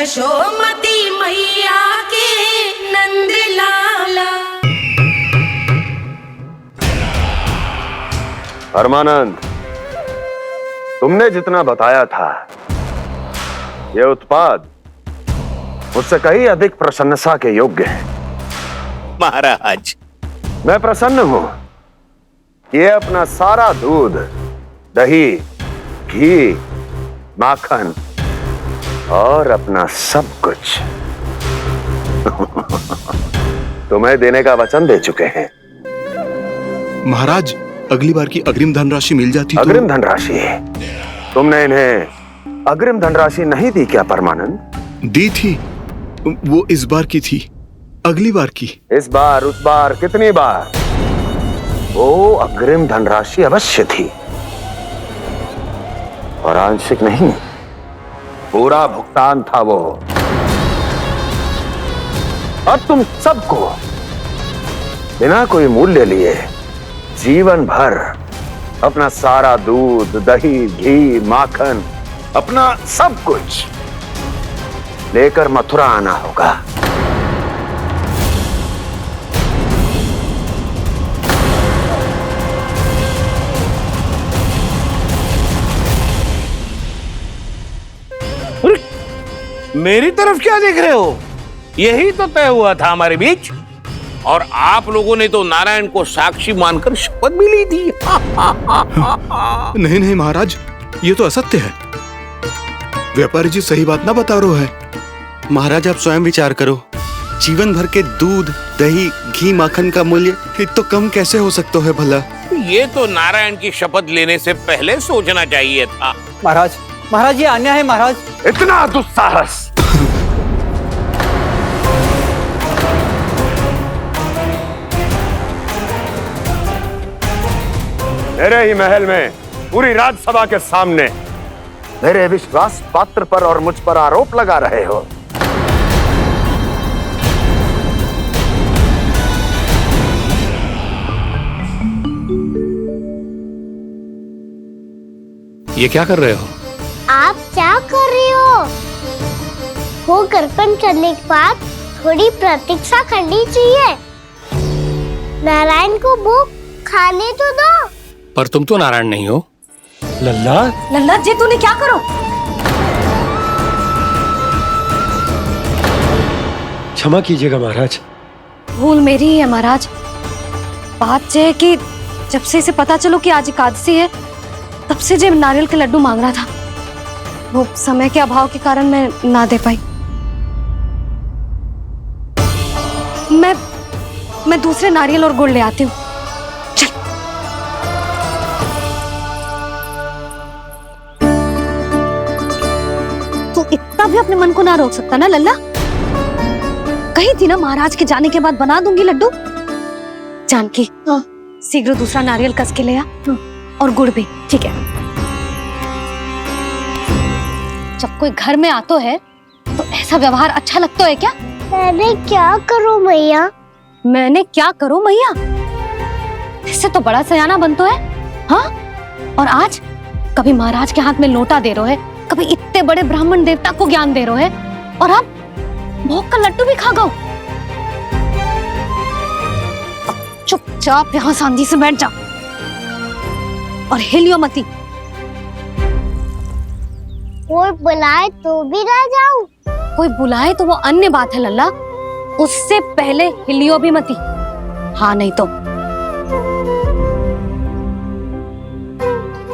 यशोमती मैया के नंद लाला। परमानंद, तुमने जितना बताया था ये उत्पाद मुझसे कहीं अधिक प्रशंसा के योग्य है। महाराज, मैं प्रसन्न हूं। ये अपना सारा दूध, दही, घी, माखन और अपना सब कुछ तुम्हें देने का वचन दे चुके हैं। महाराज, अगली बार की अग्रिम धनराशि मिल जाती तो। अग्रिम धनराशि? तुमने इन्हें अग्रिम धनराशि नहीं दी क्या परमानंद? दी थी, वो इस बार की थी, अगली बार की। इस बार, उस बार, कितनी बार? वो अग्रिम धनराशि अवश्य थी और आंशिक नहीं, पूरा भुगतान था वो। अब तुम सबको बिना कोई मूल्य लिए जीवन भर अपना सारा दूध, दही, घी, माखन, अपना सब कुछ लेकर मथुरा आना होगा। मेरी तरफ क्या देख रहे हो? यही तो तय हुआ था हमारे बीच, और आप लोगों ने तो नारायण को साक्षी मानकर शपथ भी ली थी। नहीं नहीं महाराज, ये तो असत्य है। व्यापारी जी सही बात ना बता रहे हैं। महाराज, आप स्वयं विचार करो, जीवन भर के दूध, दही, घी, माखन का मूल्य तो कम कैसे हो सकता है भला? ये तो नारायण की शपथ लेने से पहले सोचना चाहिए था। महाराज, महाराज, ये अन्याय है महाराज। इतना दुस्साहस! मेरे ही महल में पूरी राजसभा के सामने मेरे विश्वास पात्र पर और मुझ पर आरोप लगा रहे हो। ये क्या कर रहे हो? आप क्या कर रहे हो गर्पण करने के बाद थोड़ी प्रतीक्षा करनी चाहिए। नारायण को भूख खाने तो दो। पर तुम तो नारायण नहीं हो। लल्ला, लल्ला जी, तूने क्या करो? क्षमा कीजिएगा महाराज। भूल मेरी ही है महाराज। बात यह है कि जब से इसे पता चलो कि आज एकादशी है, तब से जब नारियल के लड्डू मांग रहा था, वो समय के अभाव के कारण मैं ना दे पाई। मैं दूसरे नारियल और गुड़ ले आती हूँ। चल। तू इतना भी अपने मन को ना रोक सकता ना लल्ला? कही थी ना महाराज के जाने के बाद बना दूंगी लड्डू। जानकी, शीघ्र दूसरा नारियल कस के ले आ, और गुड़ भी। ठीक है। जब कोई घर में आतो है तो ऐसा व्यवहार अच्छा लगता है क्या? मैंने क्या करूं मैया? मैंने क्या करूं मैया? इससे तो बड़ा सयाना बनतो है। हाँ? और आज कभी महाराज के हाथ में लोटा दे रहे है, कभी इतने बड़े ब्राह्मण देवता को ज्ञान दे रहे है, और अब भोग का लड्डू भी खा गो। चुपचाप यहाँ शांति से बैठ जा और हिलियो मती। कोई बुलाए तो भी ना जाऊं? कोई बुलाए तो वो अन्य बात है लल्ला, उससे पहले हिलियो भी मती। हाँ नहीं तो।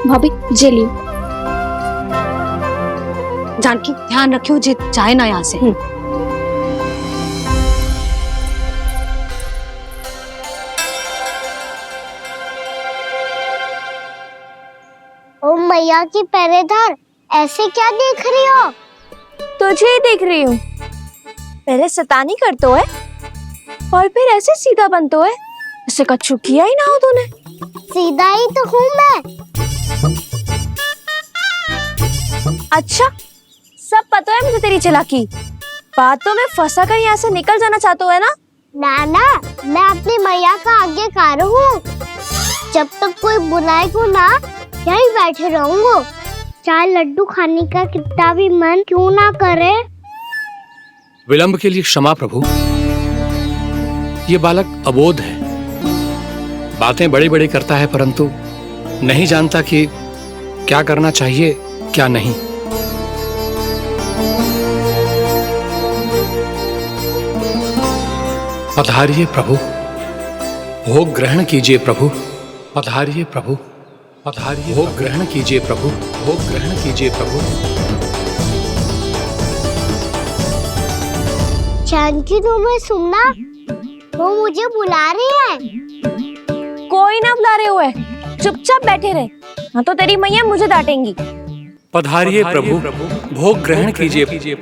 भाभी जे लियो। जानकी, ध्यान रखियो जे जाए ना यहाँ से। ओ मैया की पहरेदार, ऐसे क्या देख रही हो? तुझे ही देख रही हूँ। पहले शैतानी करतो है और फिर ऐसे सीधा बनतो है, ऐसे कछु किया ही ना हो तूने। सीधा ही तो हूँ मैं। अच्छा, सब पता है मुझे तेरी चालाकी। बातों में फंसा कर यहाँ से निकल जाना चाहते है ना? नाना, मैं अपनी मैया का आज्ञाकार हूँ। जब तक कोई बुलाए को ना, यहीं बैठे रहूंगा, चाहे लड्डू खाने का कितना भी मन क्यों ना करे। विलंब के लिए क्षमा प्रभु। ये बालक अबोध है, बातें बड़ी बड़ी करता है परंतु नहीं जानता कि क्या करना चाहिए क्या नहीं। पधारिए प्रभु, भोग ग्रहण कीजिए प्रभु। पधारिए प्रभु, पधारिए, भोग ग्रहण कीजिए प्रभु, भोग ग्रहण कीजिए प्रभु। जानकी तुम्हें सुनना, वो मुझे बुला रही है। कोई ना बुला रहे हुए, चुपचाप बैठे रहे, हाँ तो तेरी मैया मुझे डांटेंगी। पधारिए प्रभु, भोग ग्रहण कीजिए।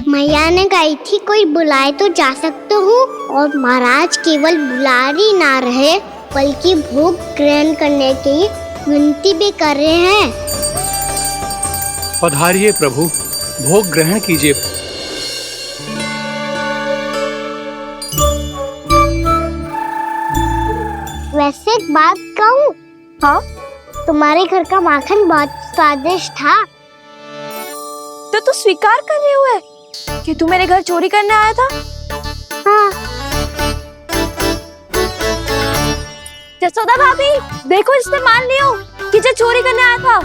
मैया ने कही थी कोई बुलाए तो जा सकते हूँ, और महाराज केवल बुलारी ना रहे बल्कि भोग ग्रहण करने की विनती भी कर रहे हैं। पधारिए प्रभु, भोग ग्रहण कीजिए। वैसे एक बात कहूँ? हाँ? तुम्हारे घर का माखन बहुत स्वादिष्ट था। तो तू स्वीकार कर रहे हुए कि तू मेरे घर चोरी करने आया था? हाँ। जसोदा भाभी, देखो इसने मान लियो कि जो चोरी करने आया था।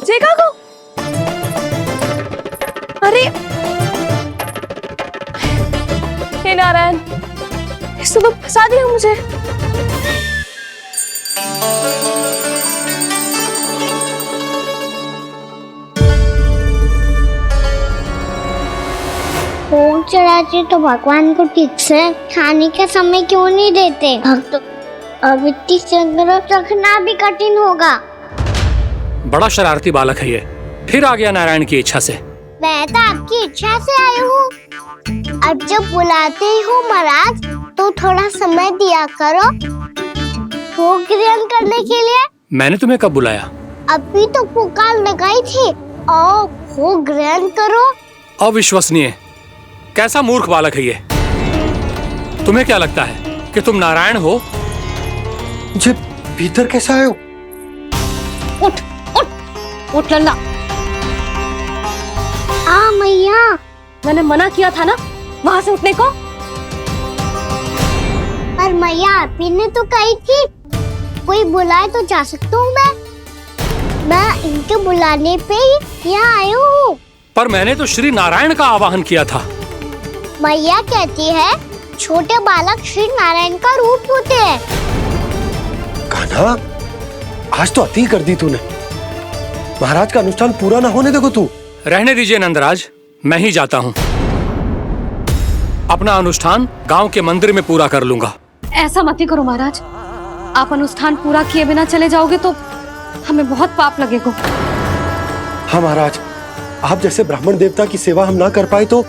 देखा को? अरे हे नारायण, इसने तो फंसा दिया मुझे। भोग चढ़ाते तो भगवान को ठीक से खाने का समय क्यों नहीं देते? भक्त अब इतनी संग्रह रखना भी कठिन होगा। बड़ा शरारती बालक है ये, फिर आ गया नारायण की इच्छा से। मैं तो आपकी इच्छा से आई हूँ। अब जब बुलाते ही हो महाराज तो थोड़ा समय दिया करो भोग ग्रहण करने के लिए। मैंने तुम्हें कब बुलाया? अभी तो पुकार लगाई थी, आओ भोग ग्रहण करो। अविश्वसनीय, कैसा मूर्ख बालक है ये। तुम्हें क्या लगता है कि तुम नारायण हो? मुझे भीतर कैसे आए हो? उठ उठ उठ लल्ला। मैया, मैंने मना किया था ना वहां से उठने को। पर मैया आपी ने तो कही थी कोई बुलाए तो जा सकता हूँ मैं इनके बुलाने पे ही यहाँ आई हूँ। पर मैंने तो श्री नारायण का आवाहन किया था। मैया कहती है छोटे बालक श्री नारायण का रूप होते हैं। कान्हा, आज तो अति कर दी तूने। महाराज का अनुष्ठान पूरा ना होने देखो तू। रहने दीजिए नंदराज, मैं ही जाता हूँ। अपना अनुष्ठान गांव के मंदिर में पूरा कर लूंगा। ऐसा मत ही करो महाराज, आप अनुष्ठान पूरा किए बिना चले जाओगे तो हमें बहुत पाप लगेगा। हाँ महाराज, आप जैसे ब्राह्मण देवता की सेवा हम ना कर पाए तो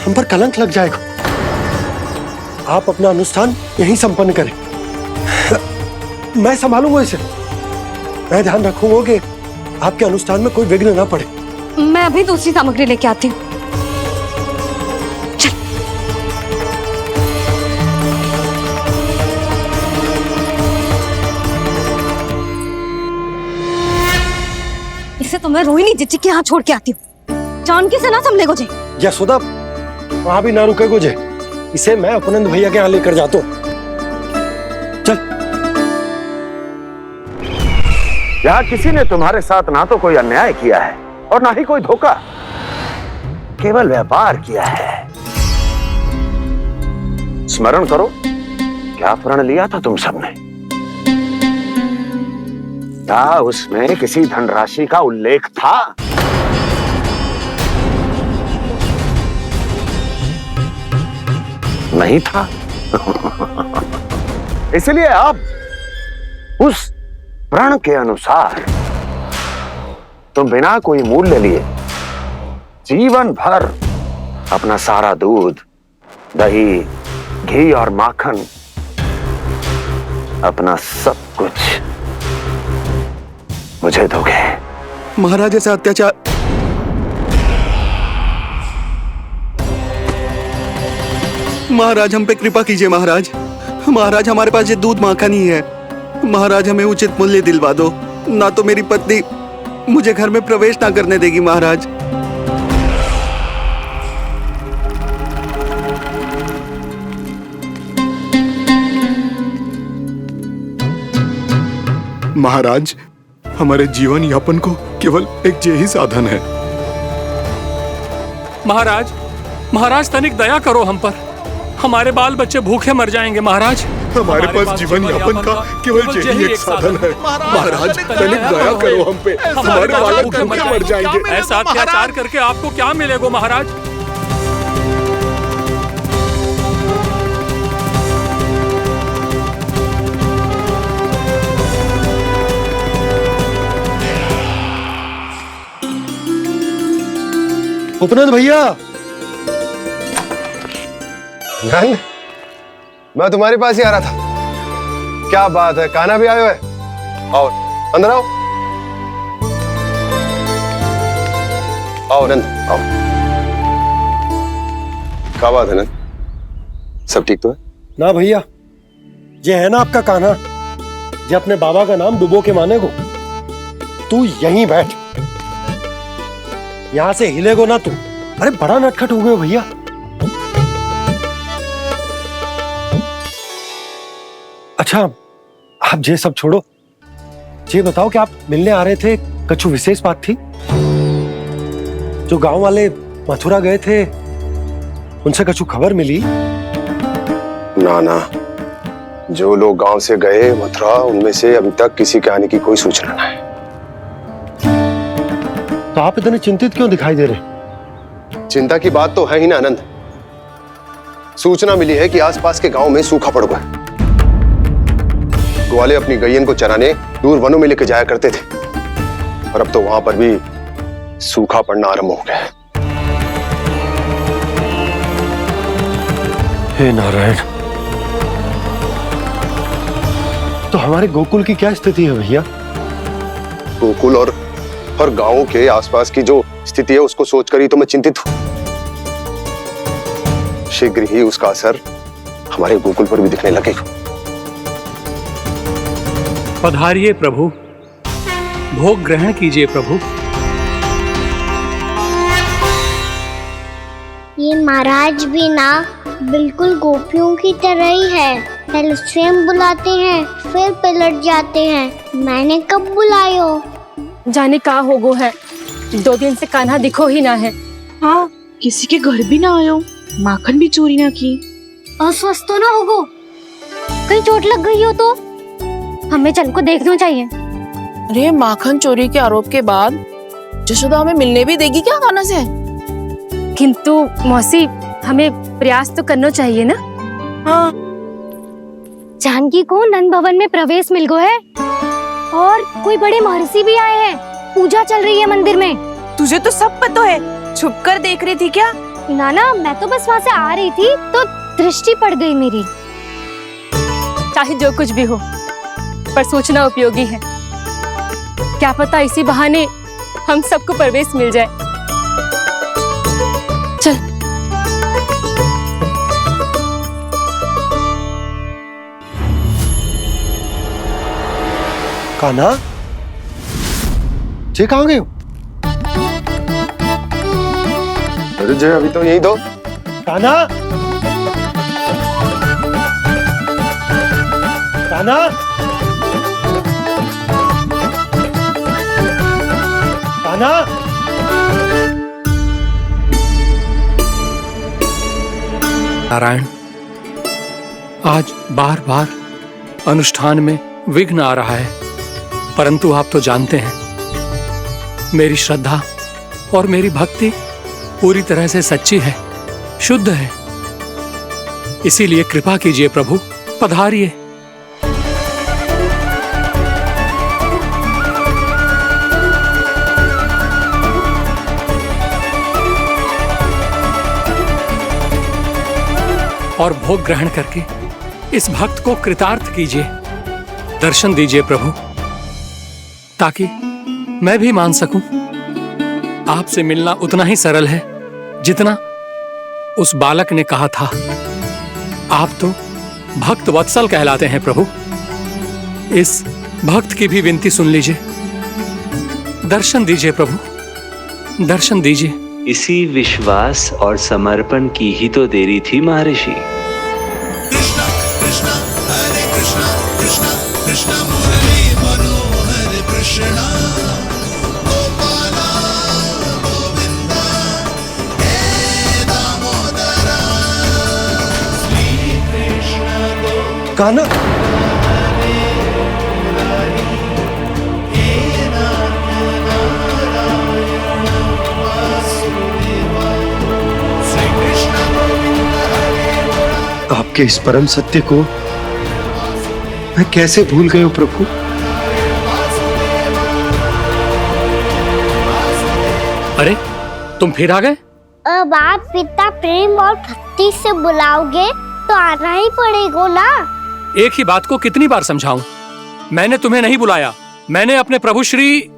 हम पर कलंक लग जाएगा। आप अपना अनुष्ठान यहीं संपन्न करें, मैं संभालूंगा इसे। मैं ध्यान रखूंगा कि आपके अनुष्ठान में कोई विघ्न ना पड़े। मैं अभी दूसरी सामग्री लेके आती हूँ। इसे तो मैं रोहिणी जीजी के यहाँ छोड़ के आती हूँ। जानकी से ना संभले गुजे। यशोदा, वहां भी ना रुके गुजे। इसे मैं अपनंद भैया के यहाँ लेकर जाता हूँ। चल। यहाँ किसी ने तुम्हारे साथ ना तो कोई अन्याय किया है और ना ही कोई धोखा, केवल व्यापार किया है। स्मरण करो क्या प्रण लिया था तुम सबने? क्या उसमें किसी धनराशि का उल्लेख था? नहीं था। इसलिए अब उस प्रण के अनुसार तुम बिना कोई मूल्य लिए जीवन भर अपना सारा दूध, दही, घी और माखन, अपना सब कुछ मुझे दोगे। महाराज ऐसा अत्याचार। महाराज हम पे कृपा कीजिए। महाराज, महाराज हमारे पास ये दूध माखन ही है। महाराज हमें उचित मूल्य दिलवा दो, ना तो मेरी पत्नी मुझे घर में प्रवेश ना करने देगी महाराज। महाराज, हमारे जीवन यापन को केवल एक यही साधन है। महाराज, महाराज तनिक दया करो हम पर। हमारे बाल बच्चे भूखे मर जाएंगे महाराज। हमारे पास जीवन यापन का केवल यही एक साधन है। महाराज, तनिक दया करो हम पे। हमारे बालक भूखे मर जाएंगे। ऐसा अत्याचार करके आपको क्या मिलेगा महाराज? उपनंद भैया। नंद, मैं तुम्हारे पास ही आ रहा था। क्या बात है, कान्हा भी आयो है? आओ अंदर आओ। आओ नंद आओ। क्या बात है नंद, सब ठीक तो है? ना भैया, ये है ना आपका कान्हा, ये अपने बाबा का नाम डुबो के माने को। तू यहीं बैठ, यहां से हिलेगो ना तू। अरे बड़ा नटखट हो गए भैया। अच्छा, आप ये सब छोड़ो, ये बताओ कि आप मिलने आ रहे थे, कुछ विशेष बात थी? जो गांव वाले मथुरा गए थे, उनसे कुछ खबर मिली? ना ना, जो लोग गांव से गए मथुरा, उनमें से अभी तक किसी के आने की कोई सूचना नहीं है। तो आप इतने चिंतित क्यों दिखाई दे रहे? चिंता की बात तो है ही ना आनंद। सूचना मिली है कि आसपास के गांव में सूखा पड़ गया। ग्वाले अपनी गैयन को चराने दूर वनों में लेके जाया करते थे, और अब तो वहां पर भी सूखा पड़ना आरंभ हो गया है। हे नारायण, तो हमारे गोकुल की क्या स्थिति है भैया? गोकुल और गांवों के आसपास की जो स्थिति है उसको सोचकर ही तो मैं चिंतित हूं। शीघ्र ही उसका असर हमारे गोकुल पर भी दिखने लगेगा। पधारिए प्रभु, भोग ग्रहण कीजिए प्रभु। ये महाराज भी ना बिल्कुल गोपियों की तरह ही है। पहले स्वयं बुलाते हैं, फिर पलट जाते हैं। मैंने कब बुलायो? जाने का होगो है, 2 दिन से कान्हा दिखो ही ना है। हाँ, किसी के घर भी ना आयो, माखन भी चोरी ना की। अस्वस्थ तो ना होगो, कहीं चोट लग गई हो तो? हमें चल को देखना चाहिए। अरे माखन चोरी के आरोप के बाद जशोदा हमें मिलने भी देगी क्या कान्हा से? किंतु मौसी, हमें प्रयास तो करना चाहिए ना। हाँ, जानकी को नंद भवन में प्रवेश मिल गो है, और कोई बड़े महर्षि भी आए हैं। पूजा चल रही है मंदिर में। तुझे तो सब पता है, छुप कर देख रही थी क्या? ना, मैं तो बस वहाँ से आ रही थी तो दृष्टि पड़ गई मेरी। चाहे जो कुछ भी हो, पर सूचना उपयोगी है। क्या पता इसी बहाने हम सबको प्रवेश मिल जाए। चल। कान्हा, ये कहाँ गए हो? अरे जय, अभी तो यही दो। कान्हा, कान्हा, कान्हा। नारायण, आज बार बार अनुष्ठान में विघ्न आ रहा है, परंतु आप तो जानते हैं मेरी श्रद्धा और मेरी भक्ति पूरी तरह से सच्ची है, शुद्ध है। इसीलिए कृपा कीजिए प्रभु, पधारिए। और भोग ग्रहण करके इस भक्त को कृतार्थ कीजिए। दर्शन दीजिए प्रभु, ताकि मैं भी मान सकूं। आपसे मिलना उतना ही सरल है जितना उस बालक ने कहा था। आप तो भक्त वत्सल कहलाते हैं प्रभु। इस भक्त की भी विनती सुन लीजिए। दर्शन दीजिए प्रभु, दर्शन दीजिए। इसी विश्वास और समर्पण की ही तो देरी थी महर्षि। कान्हा, आपके इस परम सत्य को मैं कैसे भूल गया प्रभु। अरे तुम फिर आ गए? अब आप इतना प्रेम और भक्ति से बुलाओगे तो आना ही पड़ेगा ना। एक ही बात को कितनी बार समझाऊं? मैंने तुम्हें नहीं बुलाया, मैंने अपने प्रभु श्री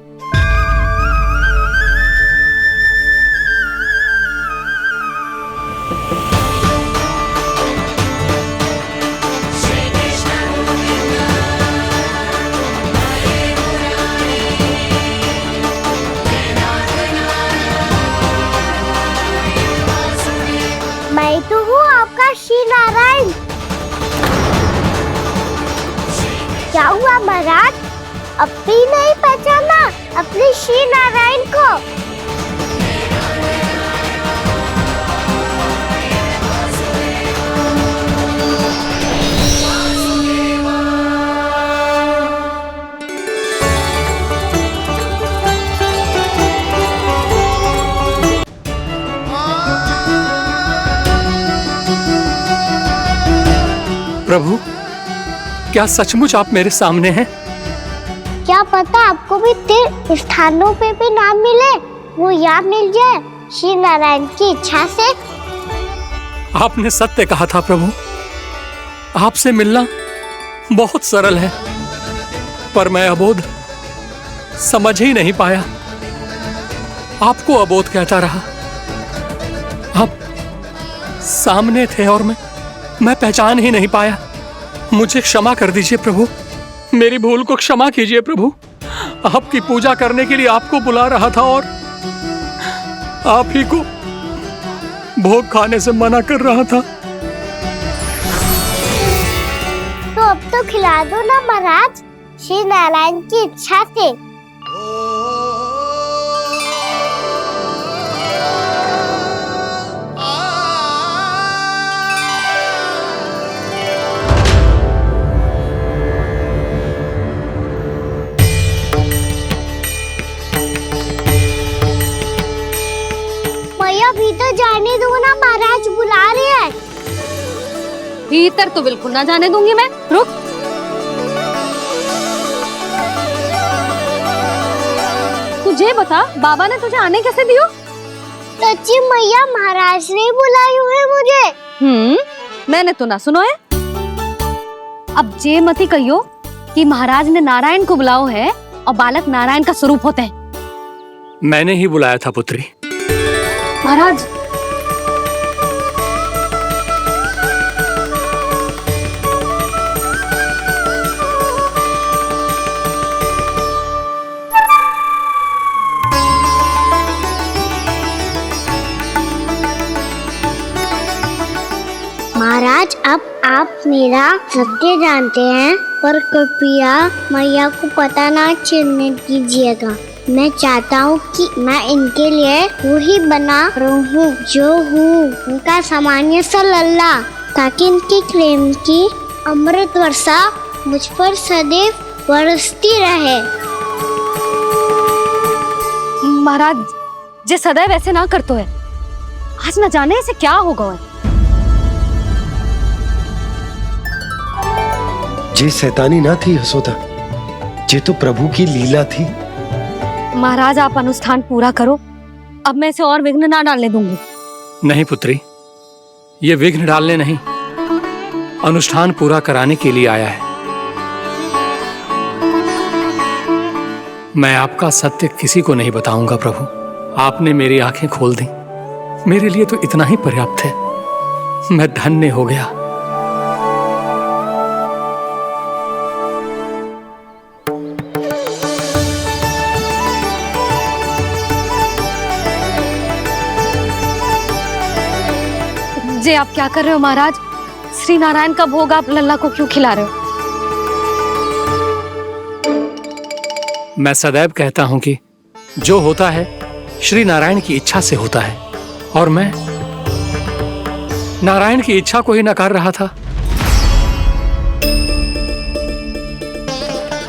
मैं तो हूँ आपका श्री नारायण। क्या हुआ महाराज, अब भी नहीं पहचाना अपने श्री नारायण को? प्रभु, क्या सचमुच आप मेरे सामने हैं? क्या पता आपको भी तीर्थ स्थानों पे भी नाम मिले, वो यहाँ मिल जाए श्री नारायण की इच्छा से। आपने सत्य कहा था प्रभु, आपसे मिलना बहुत सरल है, पर मैं अबोध समझ ही नहीं पाया। आपको अबोध कहता रहा। आप सामने थे और मैं पहचान ही नहीं पाया। मुझे क्षमा कर दीजिए प्रभु, मेरी भूल को क्षमा कीजिए प्रभु। आपकी पूजा करने के लिए आपको बुला रहा था और आप ही को भोग खाने से मना कर रहा था। तो अब तो खिला दो ना महाराज, श्री नारायण की इच्छा से। भीतर जाने दो ना, महाराज बुला रहे हैं। भीतर तो बिल्कुल ना जाने दूंगी मैं, रुक। तुझे बता, बाबा ने तुझे आने कैसे दियो? सच्ची मैया, महाराज ने बुलाई हुई मुझे। मैंने तो ना सुनो है। अब जे मती कहियो कि महाराज ने नारायण को बुलाओ है और बालक नारायण का स्वरूप होते हैं। मैंने ही बुलाया था पुत्री। महाराज, महाराज, अब आप मेरा सत्य जानते हैं, पर कृपया मैया को पता ना चलने दीजिएगा। मैं चाहता हूँ कि मैं इनके लिए वही बना रहूँ जो हूँ, उनका सामान्य सा लल्ला, ताकि इनके प्रेम की अमृत वर्षा मुझ पर सदैव बरसती रहे। महाराज, जे सदैव ऐसे ना करतो है, आज न जाने इसे क्या होगा है। जे शैतानी ना थी यशोदा, जे तो प्रभु की लीला थी। महाराज, आप अनुष्ठान पूरा करो, अब मैं इसे और विघ्न ना डालने दूंगी। नहीं पुत्री, ये विघ्न डालने नहीं, अनुष्ठान पूरा कराने के लिए आया है। मैं आपका सत्य किसी को नहीं बताऊंगा प्रभु। आपने मेरी आंखें खोल दी, मेरे लिए तो इतना ही पर्याप्त है। मैं धन्य हो गया। ये आप क्या कर रहे हो महाराज? श्री नारायण का भोग आप लल्ला को क्यों खिला रहे हो? मैं सदैव कहता हूं कि जो होता है श्री नारायण की इच्छा से होता है, और मैं नारायण की इच्छा को ही नकार रहा था।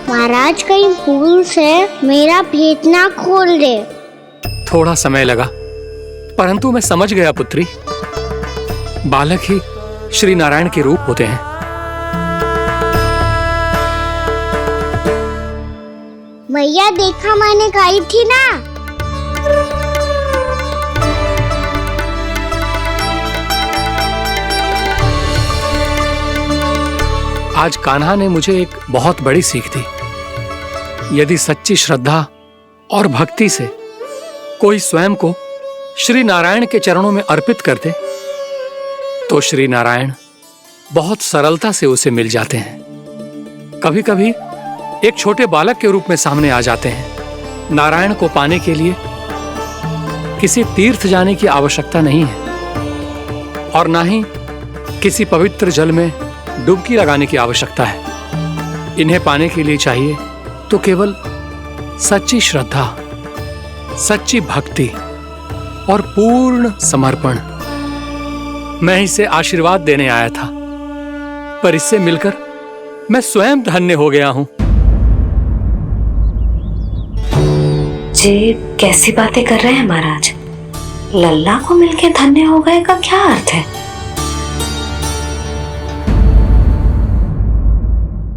महाराज कहीं भूल से मेरा भेद ना खोल दे। थोड़ा समय लगा, परंतु मैं समझ गया पुत्री। बालक ही श्री नारायण के रूप होते हैं। भैया देखा मैंने कही थी ना। आज कान्हा ने मुझे एक बहुत बड़ी सीख दी। यदि सच्ची श्रद्धा और भक्ति से कोई स्वयं को श्री नारायण के चरणों में अर्पित कर दे, तो श्री नारायण बहुत सरलता से उसे मिल जाते हैं। कभी कभी एक छोटे बालक के रूप में सामने आ जाते हैं। नारायण को पाने के लिए किसी तीर्थ जाने की आवश्यकता नहीं है, और ना ही किसी पवित्र जल में डुबकी लगाने की आवश्यकता है। इन्हें पाने के लिए चाहिए तो केवल सच्ची श्रद्धा, सच्ची भक्ति और पूर्ण समर्पण। मैं इसे आशीर्वाद देने आया था, पर इससे मिलकर मैं स्वयं धन्य हो गया हूं। जी कैसी बातें कर रहे हैं महाराज? लल्ला को मिलके धन्य हो गए का क्या अर्थ है?